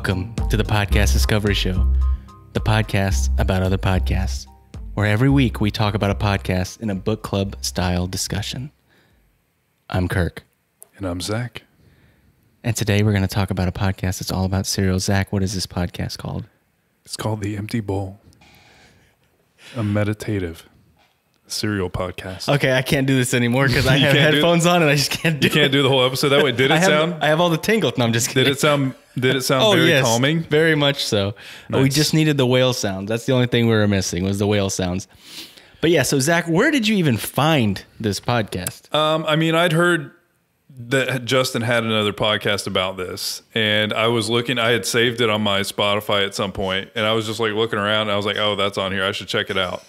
Welcome to the Podcast Discovery Show, the podcast about other podcasts, where every week we talk about a podcast in a book club style discussion. I'm Kirk. And I'm Zach. And today we're going to talk about a podcast that's all about cereal. Zach, what is this podcast called? It's called The Empty Bowl, a meditative cereal podcast. Okay, I can't do this anymore because I have headphones on and I just can't do it. You can't do the whole episode that way. Did it sound? I have all the tingles. No, I'm just kidding. Did it sound very calming? Very much so. Nice. We just needed the whale sounds. That's the only thing we were missing was the whale sounds. But yeah, so Zach, where did you even find this podcast? I mean, I'd heard that Justin had another podcast about this, and I was looking. I had saved it on my Spotify at some point, and I was just like looking around. And I was like, "Oh, that's on here. I should check it out."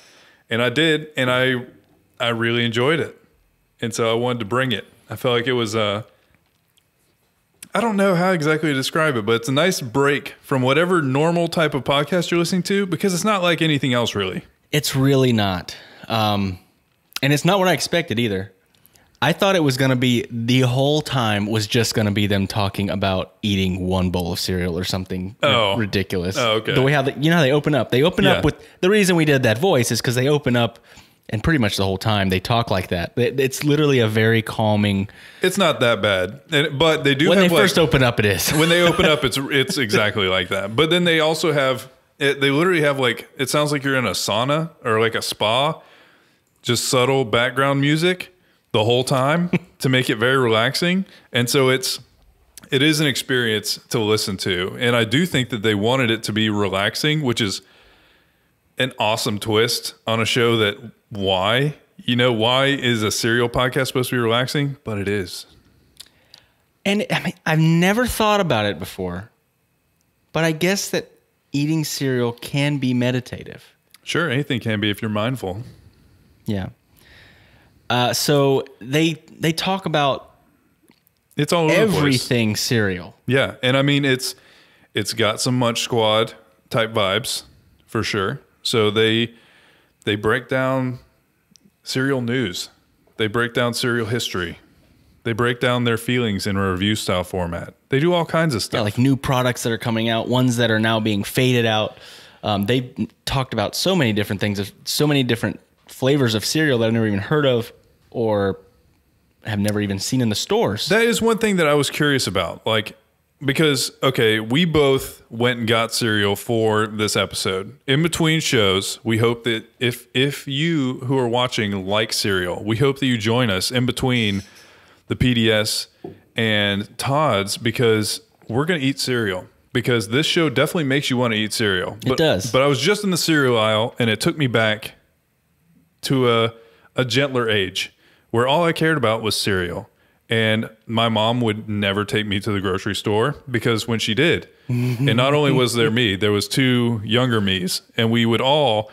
And I did, and I really enjoyed it, and so I wanted to bring it. I felt like it was I don't know how exactly to describe it, but it's a nice break from whatever normal type of podcast you're listening to, because it's not like anything else really. It's really not. And it's not what I expected either. I thought it was going to be the whole time was just going to be them talking about eating one bowl of cereal or something ridiculous. Oh, okay. The way how they open up. They open up with the reason we did that voice is because they open up and pretty much the whole time they talk like that. It's literally a very calming. It's not that bad, but they do. When they first open up, it is. When they open up, it's exactly like that. But then they also have. They literally have like, it sounds like you're in a sauna or like a spa, just subtle background music the whole time to make it very relaxing. And so it is an experience to listen to. And I do think that they wanted it to be relaxing, which is an awesome twist on a show that why is a cereal podcast supposed to be relaxing? But it is. And I mean, I've never thought about it before, but I guess that eating cereal can be meditative. Sure, anything can be if you're mindful. Yeah. So they talk about it's all over everything the place. Cereal. Yeah, and I mean it's got some Munch Squad type vibes for sure. So they break down cereal news. They break down cereal history. They break down their feelings in a review style format. They do all kinds of stuff. Yeah, like new products that are coming out, ones that are now being faded out. They talked about so many different things, so many different flavors of cereal that I've never even heard of or have never even seen in the stores. That is one thing that I was curious about. Like, because, okay, we both went and got cereal for this episode. In between shows, we hope that if you who are watching like cereal, we hope that you join us in between the PDS and Todd's, because we're going to eat cereal. Because this show definitely makes you want to eat cereal. It does. But I was just in the cereal aisle, and it took me back to a gentler age where all I cared about was cereal. And my mom would never take me to the grocery store, because when she did, and not only was there me, there was two younger me's, and we would all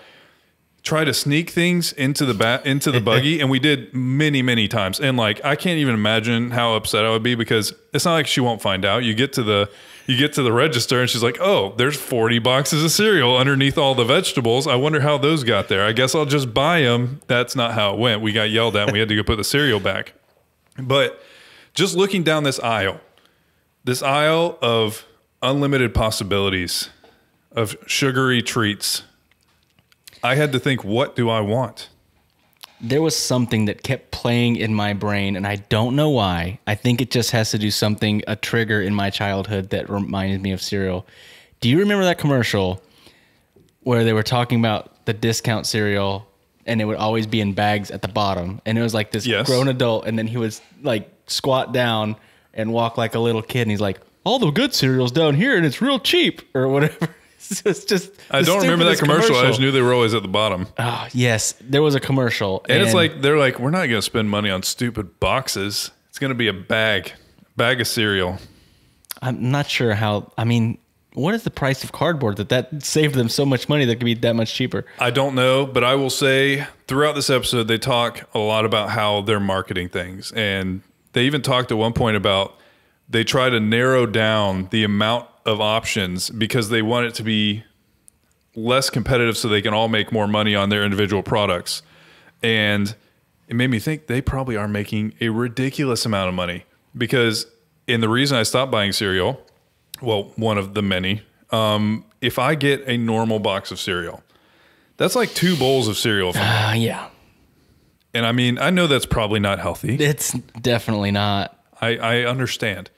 try to sneak things into the buggy, and we did many times. And like, I can't even imagine how upset I would be, because it's not like she won't find out. You get to the register and she's like, "Oh, there's 40 boxes of cereal underneath all the vegetables. I wonder how those got there. I guess I'll just buy them." That's not how it went. We got yelled at and we had to go put the cereal back. But just looking down this aisle of unlimited possibilities of sugary treats, I had to think, what do I want? There was something that kept playing in my brain, and I don't know why. I think it just has to do a trigger in my childhood that reminded me of cereal. Do you remember that commercial where they were talking about the discount cereal, and it would always be in bags at the bottom, and it was like this grown adult, and then he was like squat down and walk like a little kid, and he's like, "All the good cereal's down here, and it's real cheap," or whatever. It's just I don't remember that commercial. I just knew they were always at the bottom. Oh, yes. There was a commercial. And it's like, they're like, we're not going to spend money on stupid boxes. It's going to be a bag of cereal. I'm not sure how, I mean, what is the price of cardboard that saved them so much money that could be that much cheaper? I don't know, but I will say throughout this episode, they talk a lot about how they're marketing things. And they even talked at one point about they try to narrow down the amount of options because they want it to be less competitive so they can all make more money on their individual products. And it made me think they probably are making a ridiculous amount of money, because the reason I stopped buying cereal well, one of the many. If I get a normal box of cereal, that's like 2 bowls of cereal for me. Yeah. And I mean, I know that's probably not healthy. It's definitely not. I understand.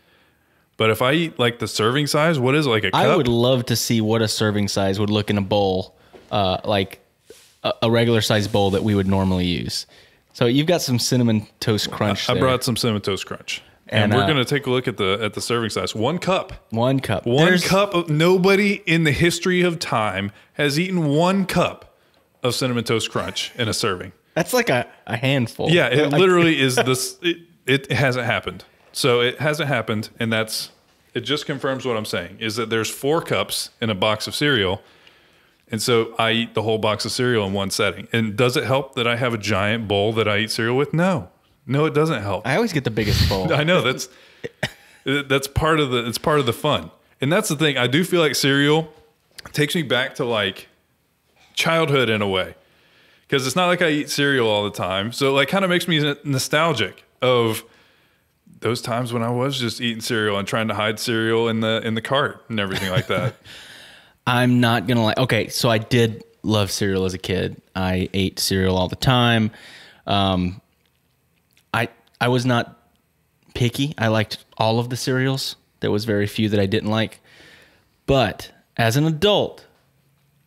But if I eat like the serving size, what is it, like a cup? I would love to see what a serving size would look in a bowl, like a regular size bowl that we would normally use. So you've got some Cinnamon Toast Crunch I there. brought some Cinnamon Toast Crunch. And we're going to take a look at the serving size. 1 cup. 1 cup. One cup of, nobody in the history of time has eaten 1 cup of Cinnamon Toast Crunch in a serving. That's like a handful. Yeah, it literally is this. It hasn't happened. So it hasn't happened, and it just confirms what I'm saying, is that there's 4 cups in a box of cereal, and so I eat the whole box of cereal in one setting. And does it help that I have a giant bowl that I eat cereal with? No, it doesn't help. I always get the biggest bowl. I know that's part of the fun, and that's the thing. I do feel like cereal takes me back to like childhood in a way, because it's not like I eat cereal all the time, so it like kind of makes me nostalgic of those times when I was just eating cereal and trying to hide cereal in the cart and everything like that. I'm not gonna lie. Okay, so I did love cereal as a kid. I ate cereal all the time. I was not picky. I liked all of the cereals. There was very few that I didn't like. But as an adult,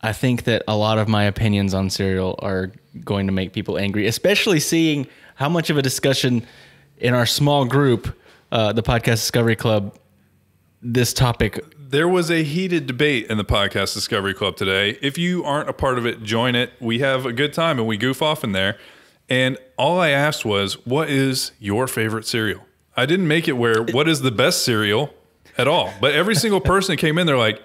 I think that a lot of my opinions on cereal are going to make people angry, especially seeing how much of a discussion in our small group, the Podcast Discovery Club, this topic. There was a heated debate in the Podcast Discovery Club today. If you aren't a part of it, join it. We have a good time and we goof off in there. And all I asked was, what is your favorite cereal? I didn't make it where, what is the best cereal at all? But every single person that came in, they're like,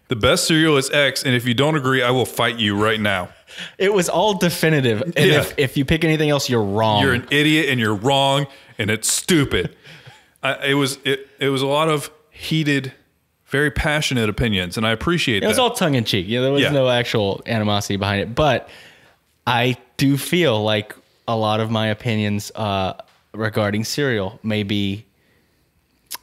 the best cereal is X, and if you don't agree, I will fight you right now. It was all definitive. And if you pick anything else, you're wrong. You're an idiot and you're wrong and it's stupid. It was a lot of heated, very passionate opinions, and I appreciate that. It was all tongue in cheek. Yeah, there was no actual animosity behind it. But I do feel like a lot of my opinions regarding cereal may be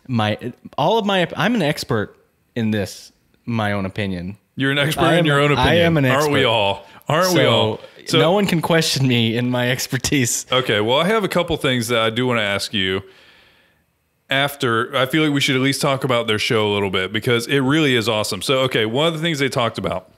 I'm an expert in this, my own opinion. You're an expert in your own opinion. I am an expert. Aren't we all? Aren't we all? So no one can question me in my expertise. Okay, well, I have a couple things that I do want to ask you. After, I feel like we should at least talk about their show a little bit, because it really is awesome. So, okay, one of the things they talk about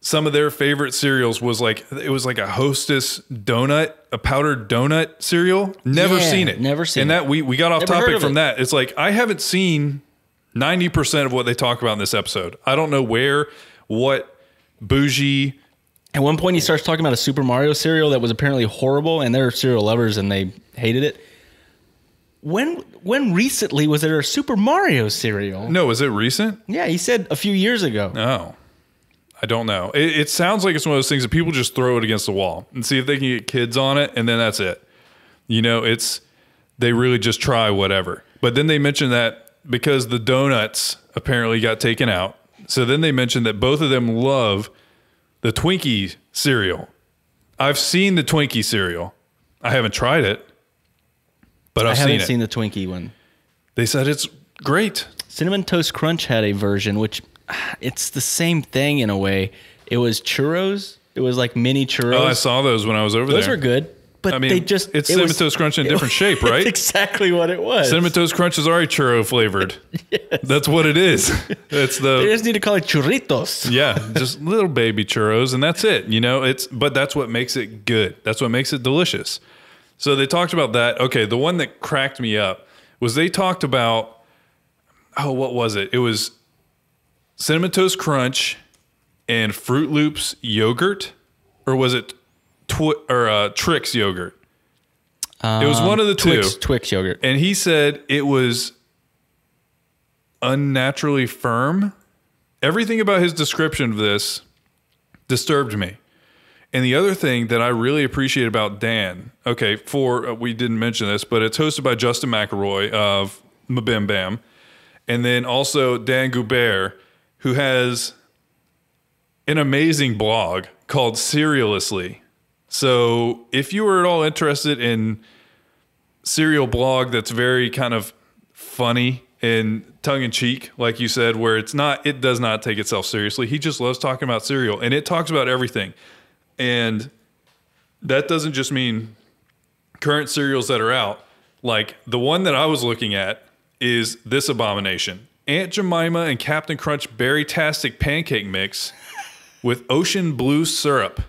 some of their favorite cereals was like a Hostess donut, a powdered donut cereal. Never seen it. And that we got off topic from that. It's like, I haven't seen 90% of what they talk about in this episode. I don't know what bougie. At one point, he starts talking about a Super Mario cereal that was apparently horrible, and they're cereal lovers and they hated it. When recently was there a Super Mario cereal? No, was it recent? Yeah, he said a few years ago. Oh, I don't know. It sounds like it's one of those things that people just throw it against the wall and see if they can get kids on it, and then that's it. You know, they really just try whatever. But then they mentioned that because the donuts apparently got taken out, so then they mentioned that both of them love the Twinkie cereal. I've seen the Twinkie cereal. I haven't tried it, but I haven't seen the Twinkie one. They said it's great. Cinnamon Toast Crunch had a version, which it's the same thing in a way. It was churros. It was like mini churros. Oh, I saw those when I was over there. Those were good. But I mean, it's Cinnamon Toast Crunch in a different shape, right? Exactly what it was. Cinnamon Toast Crunch is already churro flavored. Yes. That's what it is. They just need to call it churritos. Yeah, just little baby churros, and that's it. You know, but that's what makes it good. That's what makes it delicious. So they talked about that. Okay, the one that cracked me up was they talked about, what was it? It was Cinnamon Toast Crunch and Fruit Loops yogurt, or was it Trix yogurt? It was one of the two. Twix yogurt. And he said it was unnaturally firm. Everything about his description of this disturbed me. And the other thing that I really appreciate about Dan, we didn't mention this, but it's hosted by Justin McElroy of Mabim Bam. And then also Dan Goubert, who has an amazing blog called Cerealously. So if you were at all interested in cereal blog that's very kind of funny and tongue in cheek, like you said, where it does not take itself seriously. He just loves talking about cereal, and it talks about everything. And that doesn't just mean current cereals that are out. Like the one that I was looking at is this abomination: Aunt Jemima and Captain Crunch Berry-tastic pancake mix with ocean blue syrup.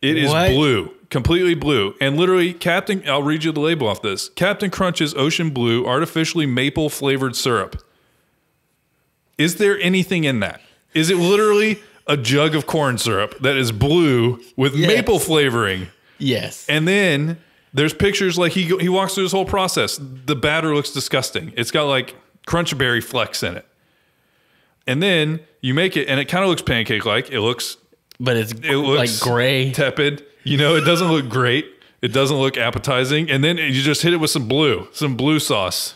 It is blue, completely blue. And literally, I'll read you the label off this. Captain Crunch's ocean blue, artificially maple flavored syrup. Is there anything in that? Is it literally a jug of corn syrup that is blue with maple flavoring? Yes. And then there's pictures, like he walks through this whole process. The batter looks disgusting. It's got like crunch berry flecks in it. And then you make it, and it kind of looks pancake-like. It looks like gray, tepid. You know, it doesn't look great. It doesn't look appetizing. And then you just hit it with some blue sauce.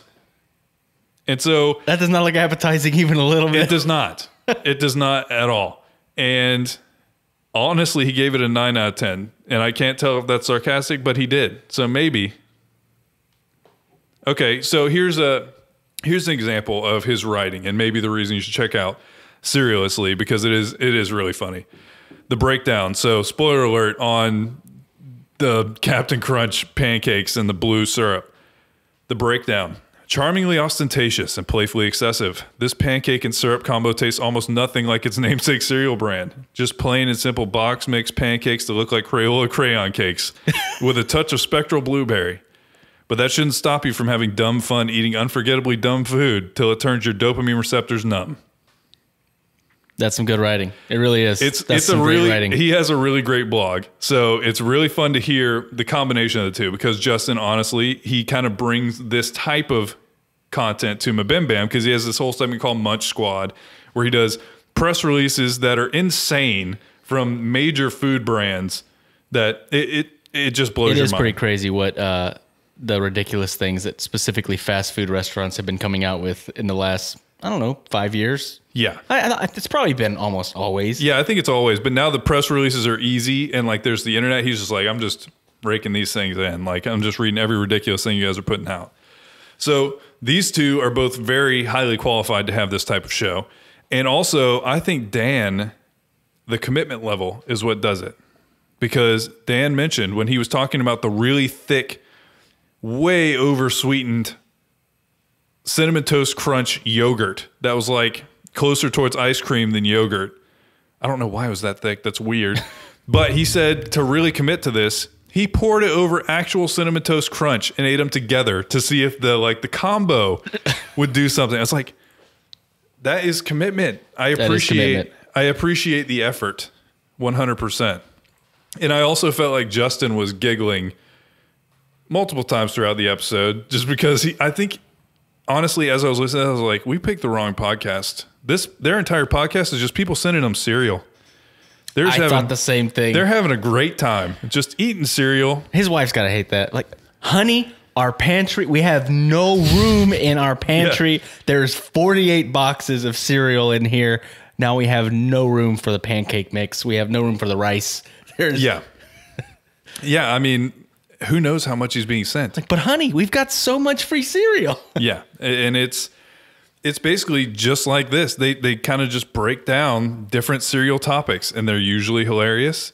And so that does not look appetizing even a little bit. It does not. It does not at all. And honestly, he gave it a 9 out of 10. And I can't tell if that's sarcastic, but he did. So maybe. Okay, so here's an example of his writing, and maybe the reason you should check out Cerealously, because it is really funny. The breakdown. So, spoiler alert on the Captain Crunch pancakes and the blue syrup. The breakdown. Charmingly ostentatious and playfully excessive, this pancake and syrup combo tastes almost nothing like its namesake cereal brand. Just plain and simple box mix pancakes that look like Crayola crayon cakes with a touch of spectral blueberry. But that shouldn't stop you from having dumb fun eating unforgettably dumb food till it turns your dopamine receptors numb. That's some good writing. It really is. It's a really writing. He has a really great blog. So it's really fun to hear the combination of the two, because Justin, honestly, he kind of brings this type of content to Mabim Bam, because he has this whole segment called Munch Squad, where he does press releases that are insane from major food brands that it just blows your mind. It is pretty crazy what the ridiculous things that specifically fast food restaurants have been coming out with in the last, I don't know, 5 years. Yeah. It's probably been almost always. Yeah, I think it's always. But now the press releases are easy, and like there's the internet. He's just like, I'm just raking these things in. Like, I'm just reading every ridiculous thing you guys are putting out. So these two are both very highly qualified to have this type of show. And also, I think Dan, the commitment level is what does it. Because Dan mentioned when he was talking about the really thick, way over sweetened Cinnamon Toast Crunch yogurt that was like closer towards ice cream than yogurt. I don't know why it was that thick. That's weird. But he said to really commit to this, he poured it over actual Cinnamon Toast Crunch and ate them together to see if the combo would do something. I was like, that is commitment. I appreciate the effort 100%. And I also felt like Justin was giggling multiple times throughout the episode, just because I think honestly, as I was listening, I was like, we picked the wrong podcast. Their entire podcast is just people sending them cereal. I thought the same thing. They're having a great time just eating cereal. His wife's got to hate that. Like, honey, our pantry, we have no room in our pantry. Yeah. There's 48 boxes of cereal in here. Now we have no room for the pancake mix. We have no room for the rice. Yeah. Yeah, I mean, who knows how much he's being sent. Like, but honey, we've got so much free cereal. Yeah, and it's basically just like this. They kind of just break down different cereal topics, and they're usually hilarious.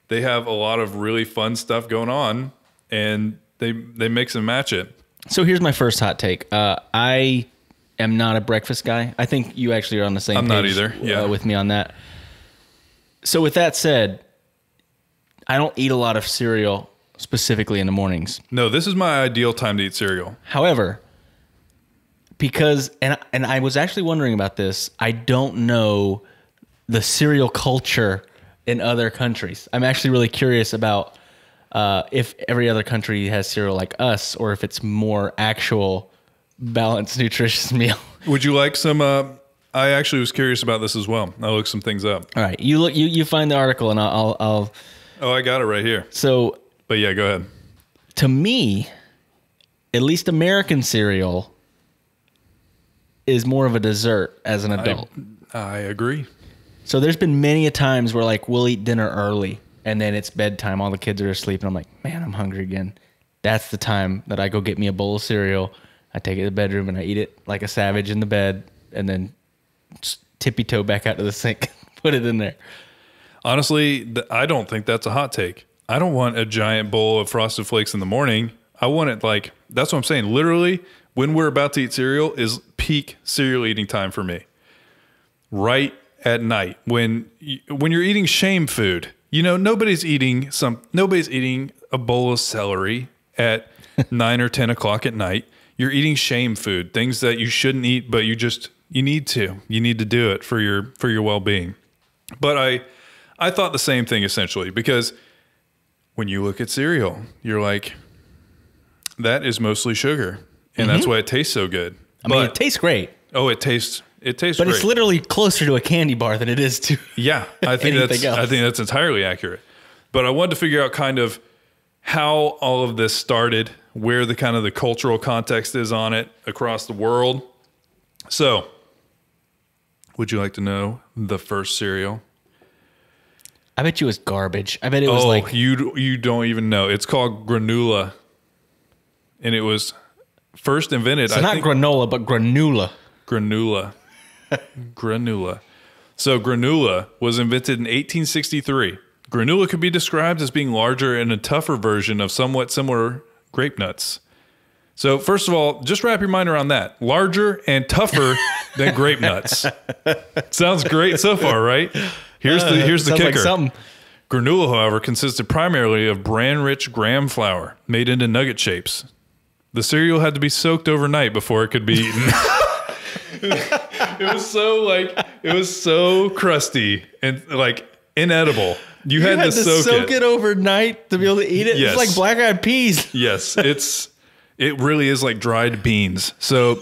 They have a lot of really fun stuff going on, and they mix and match it. So here's my first hot take. I am not a breakfast guy. I think you actually are on the same page. I'm not either. Yeah, with me on that. So with that said, I don't eat a lot of cereal specifically in the mornings. No, this is my ideal time to eat cereal. However, because, and I was actually wondering about this, I don't know the cereal culture in other countries. I'm actually really curious about if every other country has cereal like us, or if it's more actual balanced, nutritious meal. Would you like some? I actually was curious about this as well. I'll look some things up. All right, you find the article, and I'll. Oh, I got it right here. So, but yeah, go ahead. To me, at least American cereal is more of a dessert as an adult. I agree. So there's been many a times where like we'll eat dinner early and then it's bedtime, all the kids are asleep, and I'm like, man, I'm hungry again. That's the time that I go get me a bowl of cereal. I take it to the bedroom and I eat it like a savage in the bed, and then tippy toe back out to the sink, put it in there. Honestly, I don't think that's a hot take. I don't want a giant bowl of Frosted Flakes in the morning. I want it like, that's what I'm saying. Literally, when we're about to eat cereal is peak cereal eating time for me. Right at night, when you're eating shame food, you know, nobody's eating a bowl of celery at 9 or 10 o'clock at night. You're eating shame food, things that you shouldn't eat, but you need to do it for your well-being. But I thought the same thing essentially, because when you look at cereal, you're like, that is mostly sugar, and that's why it tastes so good. I mean, it tastes great. Oh, it tastes but great. It's literally closer to a candy bar than it is to yeah. I think anything else. I think that's entirely accurate. But I wanted to figure out kind of how all of this started, where the kind of the cultural context is on it across the world. So, would you like to know the first cereal? I bet you it was garbage. I bet it was like you don't even know. It's called granola, and it was first invented. So not granola, but granula. Granula. Granula. So granula was invented in 1863. Granula could be described as being larger and a tougher version of somewhat similar grape nuts. So first of all, just wrap your mind around that. Larger and tougher than grape nuts. Sounds great so far, right? Here's the kicker. Like something. Granola, however, consisted primarily of bran-rich graham flour made into nugget shapes. The cereal had to be soaked overnight before it could be eaten. It was so crusty and like inedible. You had to soak it overnight to be able to eat it. Yes. It's like black eyed peas. Yes, it really is like dried beans. So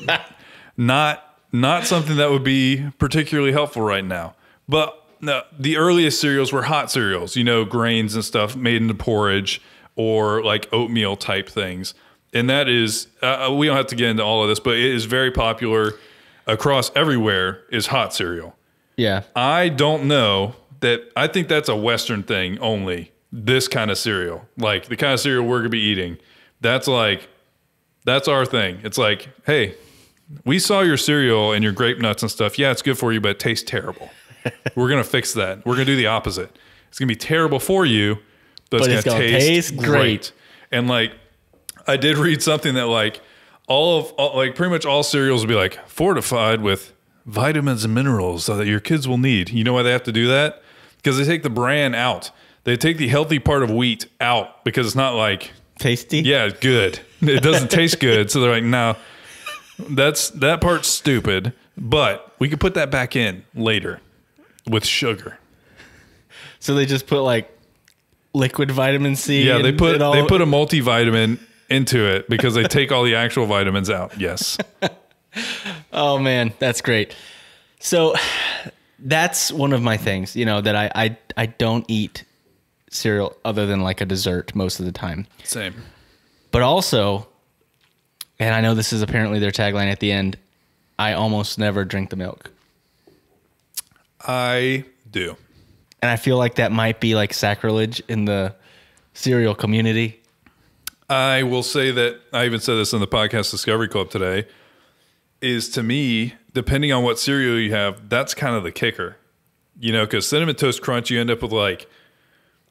not something that would be particularly helpful right now. But no, the earliest cereals were hot cereals, you know, grains and stuff made into porridge or like oatmeal type things. And that is, we don't have to get into all of this, but it is very popular across everywhere is hot cereal. Yeah. I don't know that, I think that's a Western thing only, this kind of cereal. Like the kind of cereal we're going to be eating. That's our thing. It's like, hey, we saw your cereal and your grape nuts and stuff. Yeah, it's good for you, but it tastes terrible. We're going to fix that. We're going to do the opposite. It's going to be terrible for you, but it's going to taste great. And like, I did read something that like pretty much all cereals will be like fortified with vitamins and minerals so that your kids will need. You know why they have to do that? Because they take the bran out. They take the healthy part of wheat out because it's not like tasty. Yeah, good. It doesn't taste good. So they're like, no, that part's stupid, but we could put that back in later with sugar. So they just put like liquid vitamin C. Yeah, they put a multivitamin into it because they take all the actual vitamins out. Yes. Oh man, that's great. So that's one of my things, you know, that I don't eat cereal other than like a dessert most of the time. Same. But also, and I know this is apparently their tagline at the end, I almost never drink the milk. I do. And I feel like that might be like sacrilege in the cereal community. I will say that, I even said this in the podcast Discovery Club today, is to me, depending on what cereal you have, that's kind of the kicker. You know, because Cinnamon Toast Crunch, you end up with like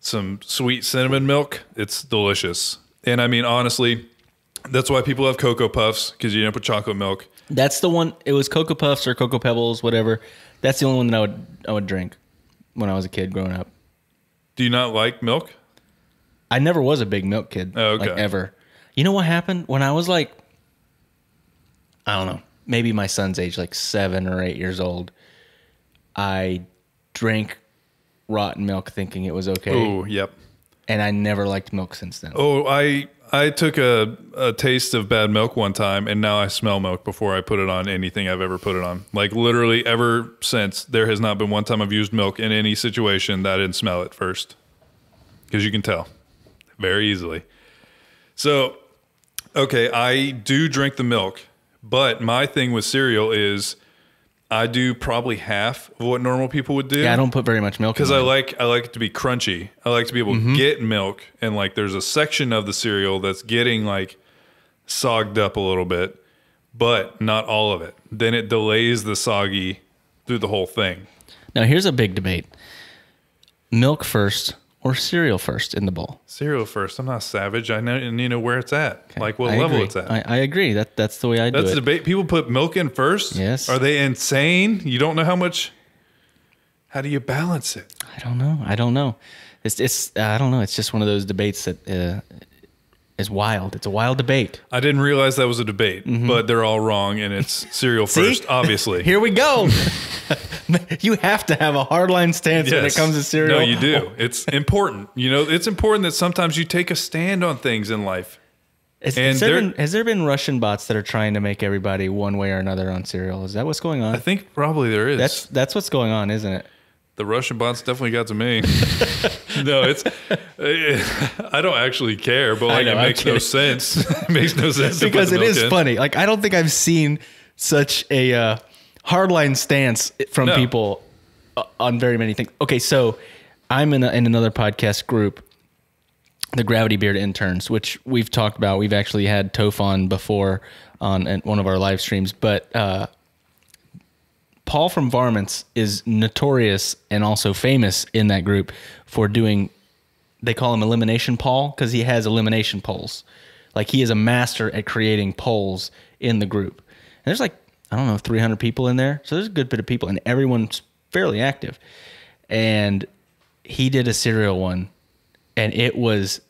some sweet cinnamon milk. It's delicious. And I mean, honestly, that's why people have Cocoa Puffs, because you end up with chocolate milk. That's the one. It was Cocoa Puffs or Cocoa Pebbles, whatever. That's the only one that I would drink when I was a kid growing up. Do you not like milk? I never was a big milk kid. Oh, okay. Like ever. You know what happened? When I was like, I don't know, maybe my son's age, like 7 or 8 years old, I drank rotten milk thinking it was okay. Oh, yep. And I never liked milk since then. Oh, I took a taste of bad milk one time, and now I smell milk before I put it on anything I've ever put it on. Like literally ever since, there has not been one time I've used milk in any situation that I didn't smell it first. Because you can tell very easily. So, okay, I do drink the milk, but my thing with cereal is I do probably half of what normal people would do. Yeah, I don't put very much milk in because I like it to be crunchy. I like to be able to get milk, and like there's a section of the cereal that's getting like sogged up a little bit, but not all of it. Then it delays the soggy through the whole thing. Now, here's a big debate. Milk first or cereal first in the bowl? Cereal first. I'm not savage. I know, and you know where it's at, Okay. like what I level agree. it's at. I agree. That's the way I do That's it. the debate. People put milk in first. Yes. Are they insane? You don't know how much. How do you balance it? I don't know. It's I don't know. It's just one of those debates that is wild. It's a wild debate. I didn't realize that was a debate, but they're all wrong, and it's cereal first, obviously. Here we go. You have to have a hardline stance when it comes to cereal. No, you do. It's important. You know, it's important that sometimes you take a stand on things in life. Has there been Russian bots that are trying to make everybody one way or another on cereal? Is that what's going on? I think probably there is. That's what's going on, isn't it? The Russian bots definitely got to me. No, I don't actually care, but like, it makes no sense. It makes no sense because it is funny. Like, I don't think I've seen such a hardline stance from people on very many things. Okay, so I'm in another podcast group, the Gravity Beard Interns, which we've talked about. We've actually had Toph on before on one of our live streams, but Paul from Varmints is notorious and also famous in that group for doing, they call him Elimination Paul, because he has elimination polls. Like, he is a master at creating polls in the group. And there's like, I don't know, 300 people in there. So there's a good bit of people, and everyone's fairly active. And he did a cereal one, and it was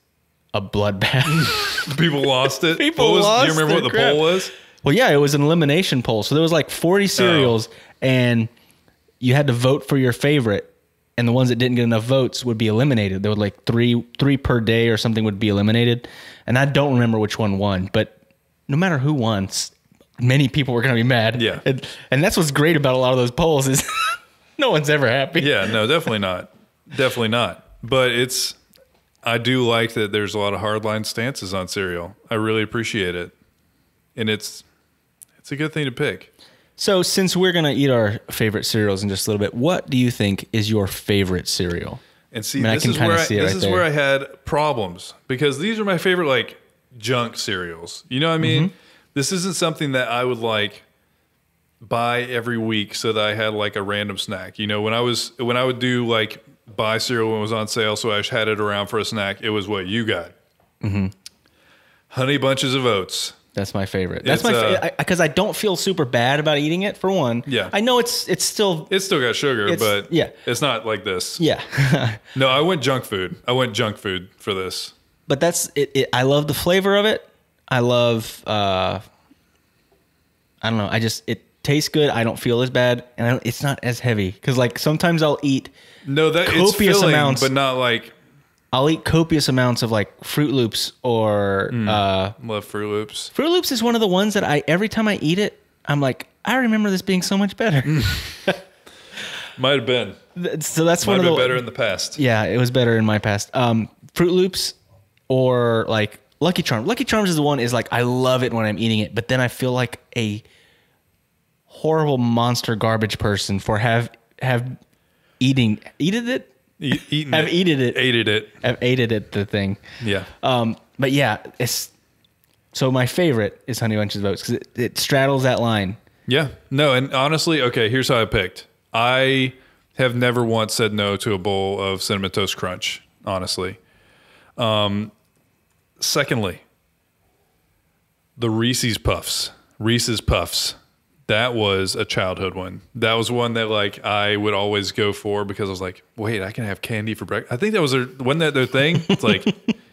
a bloodbath. People lost it. People lost. Do you remember what the poll was? Well, yeah, it was an elimination poll. So there was like 40 cereals, and you had to vote for your favorite, and the ones that didn't get enough votes would be eliminated. There were like three per day or something would be eliminated. And I don't remember which one won, but no matter who won, many people were going to be mad. Yeah. And that's what's great about a lot of those polls is no one's ever happy. Yeah, no, definitely not. Definitely not. But I do like that there's a lot of hardline stances on cereal. I really appreciate it. And it's a good thing to pick. So since we're going to eat our favorite cereals in just a little bit, what do you think is your favorite cereal? And see, this is where I had problems, because these are my favorite, like, junk cereals. You know what I mean? Mm-hmm. This isn't something that I would like buy every week so that I had like a random snack. You know, when I would do like buy cereal when it was on sale, so I just had it around for a snack, it was what you got. Mm-hmm. Honey Bunches of Oats. That's my favorite. That's my favorite because I don't feel super bad about eating it, for one. Yeah. I know it's still got sugar, but yeah, it's not like this. Yeah. No, I went junk food. For this. But that's it. I love the flavor of it. I love, I don't know. It tastes good. I don't feel as bad, and it's not as heavy, because like sometimes I'll eat copious amounts, but not like. I'll eat copious amounts of like Fruit Loops or love Fruit Loops. Fruit Loops is one of the ones that every time I eat it, I'm like, I remember this being so much better. Might have been. So that's one of the better in the past. Yeah, it was better in my past. Fruit Loops or like Lucky Charms. Lucky Charms is the one is like I love it when I'm eating it, but then I feel like a horrible monster garbage person for have eaten it. I've aided it. The thing. Yeah. But yeah, so my favorite is Honey Bunches of Oats because it straddles that line. Yeah. No, and honestly, okay, here's how I picked. I have never once said no to a bowl of Cinnamon Toast Crunch, honestly. Secondly, the Reese's Puffs. That was a childhood one. That was one that like I would always go for because I was like, wait, I can have candy for breakfast. I think that was wasn't that their thing? It's like,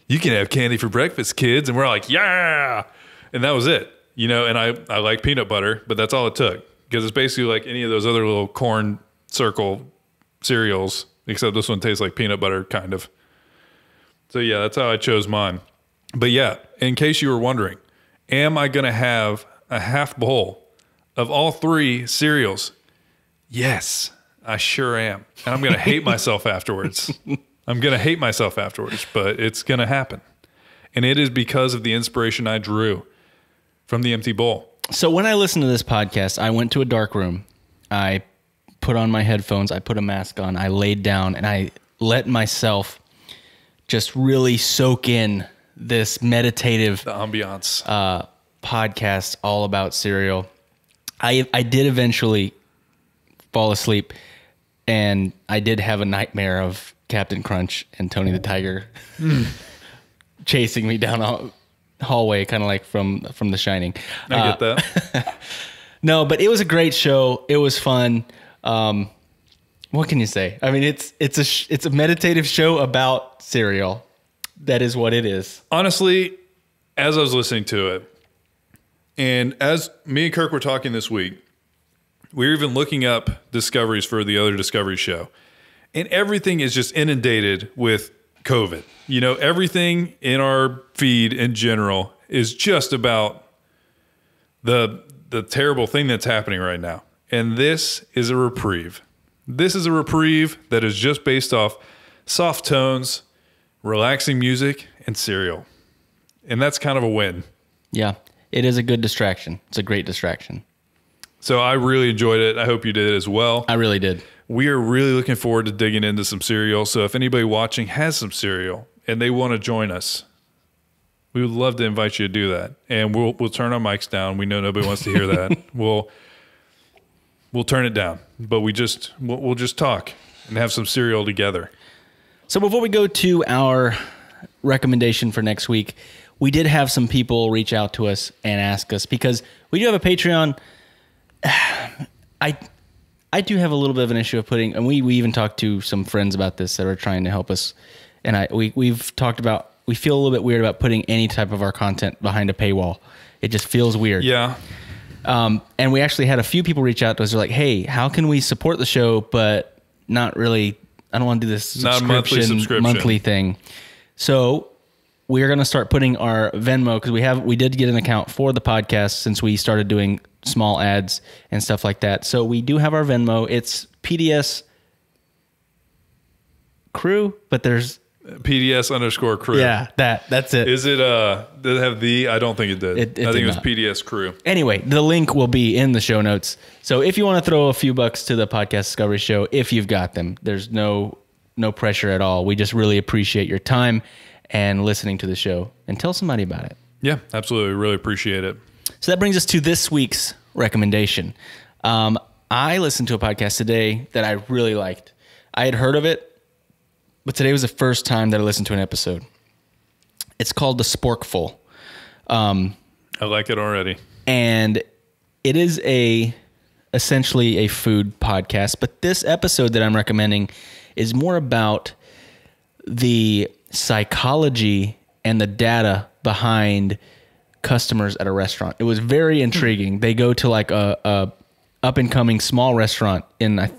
you can have candy for breakfast, kids. And we're like, yeah. And that was it. You know, and I like peanut butter, but that's all it took. Because it's basically like any of those other little corn circle cereals, except this one tastes like peanut butter, kind of. So yeah, that's how I chose mine. But yeah, in case you were wondering, am I going to have a half bowl of all three cereals? Yes, I sure am. And I'm going to hate myself afterwards. But it's going to happen. And it is because of the inspiration I drew from the empty bowl. So when I listened to this podcast, I went to a dark room. I put on my headphones. I put a mask on. I laid down and I let myself just really soak in this meditative the ambiance podcast all about cereal. I did eventually fall asleep, and I did have a nightmare of Captain Crunch and Tony the Tiger chasing me down a hallway, kind of like from The Shining. I get that. No, but it was a great show. It was fun. What can you say? I mean, it's a meditative show about cereal. That is what it is. Honestly, as I was listening to it, and as me and Kirk were talking this week, we were even looking up discoveries for the other Discovery show. And everything is just inundated with COVID. You know, everything in our feed in general is just about the terrible thing that's happening right now. And this is a reprieve. This is a reprieve that is just based off soft tones, relaxing music, and cereal. And that's kind of a win. Yeah, it is a good distraction. It's a great distraction. So I really enjoyed it. I hope you did as well. I really did. We are really looking forward to digging into some cereal. So if anybody watching has some cereal and they want to join us, we would love to invite you to do that. And we'll turn our mics down. We know nobody wants to hear that. We'll turn it down, but we'll just talk and have some cereal together. So before we go to our recommendation for next week, we did have some people reach out to us and ask us, because we do have a Patreon. I do have a little bit of an issue of putting, and we even talked to some friends about this that are trying to help us. And we've talked about, we feel a little bit weird about putting any type of our content behind a paywall. It just feels weird. Yeah. And we actually had a few people reach out to us. They're like, hey, how can we support the show, but not really, I don't want to do this not a monthly subscription. Monthly thing. So we are going to start putting our Venmo, because we did get an account for the podcast since we started doing small ads and stuff like that. So we do have our Venmo. It's PDS Crew, but there's PDS_crew. Yeah, that's it. Is it did it have the? I don't think it did. I think it was not. PDS Crew. Anyway, the link will be in the show notes. So if you want to throw a few bucks to the Podcast Discovery Show, if you've got them, there's no pressure at all. We just really appreciate your time and listening to the show, and tell somebody about it. Yeah, absolutely. Really appreciate it. So that brings us to this week's recommendation. I listened to a podcast today that I really liked. I had heard of it, but today was the first time that I listened to an episode. It's called the Sporkful. I like it already. And it is essentially a food podcast, but this episode that I'm recommending is more about the psychology and the data behind customers at a restaurant. It was very intriguing. They go to like a up and coming small restaurant in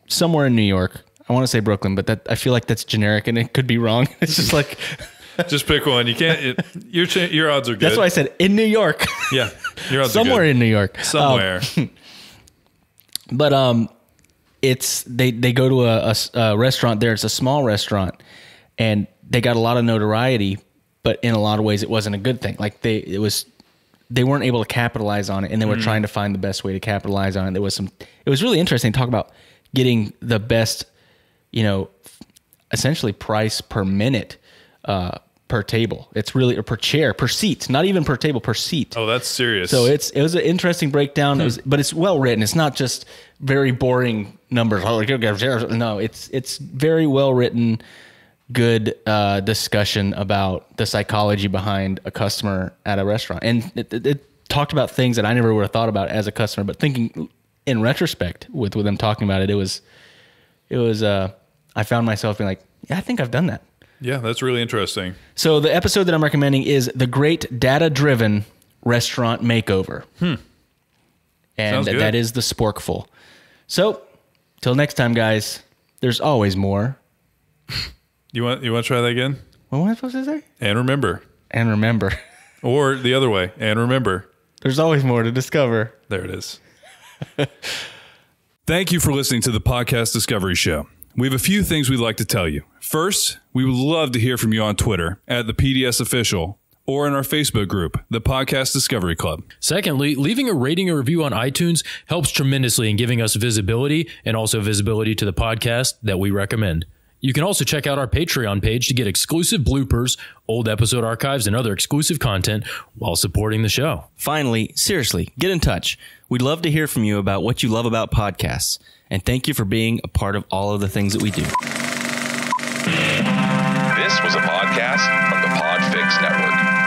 somewhere in New York. I want to say Brooklyn, but I feel like that's generic and it could be wrong. It's just like just pick one. You can't. Your odds are good. That's why I said in New York. Yeah, your odds somewhere are good. In New York. Somewhere. But it's they go to a restaurant there. It's a small restaurant, and they got a lot of notoriety, but in a lot of ways it wasn't a good thing. Like they weren't able to capitalize on it, and they were trying to find the best way to capitalize on it. It was really interesting to talk about getting the best, essentially price per minute, per table. It's really, or per chair, per seat, not even per table, per seat. Oh, that's serious. So it was an interesting breakdown. But it's well written. It's not just very boring numbers. No, it's very well written, good discussion about the psychology behind a customer at a restaurant. And it talked about things that I never would have thought about as a customer, but thinking in retrospect with them talking about it, it was I found myself being like, yeah, I think I've done that. Yeah, that's really interesting. So the episode that I'm recommending is the Great Data-Driven Restaurant Makeover. And that is the Sporkful. So till next time, guys, there's always more. You want to try that again? What am I supposed to say? And remember. And remember. Or the other way. And remember. There's always more to discover. There it is. Thank you for listening to the Podcast Discovery Show. We have a few things we'd like to tell you. First, we would love to hear from you on Twitter at the PDS Official or in our Facebook group, the Podcast Discovery Club. Secondly, leaving a rating or review on iTunes helps tremendously in giving us visibility and also visibility to the podcast that we recommend. You can also check out our Patreon page to get exclusive bloopers, old episode archives, and other exclusive content while supporting the show. Finally, seriously, get in touch. We'd love to hear from you about what you love about podcasts. And thank you for being a part of all of the things that we do. This was a podcast from the Podfix Network.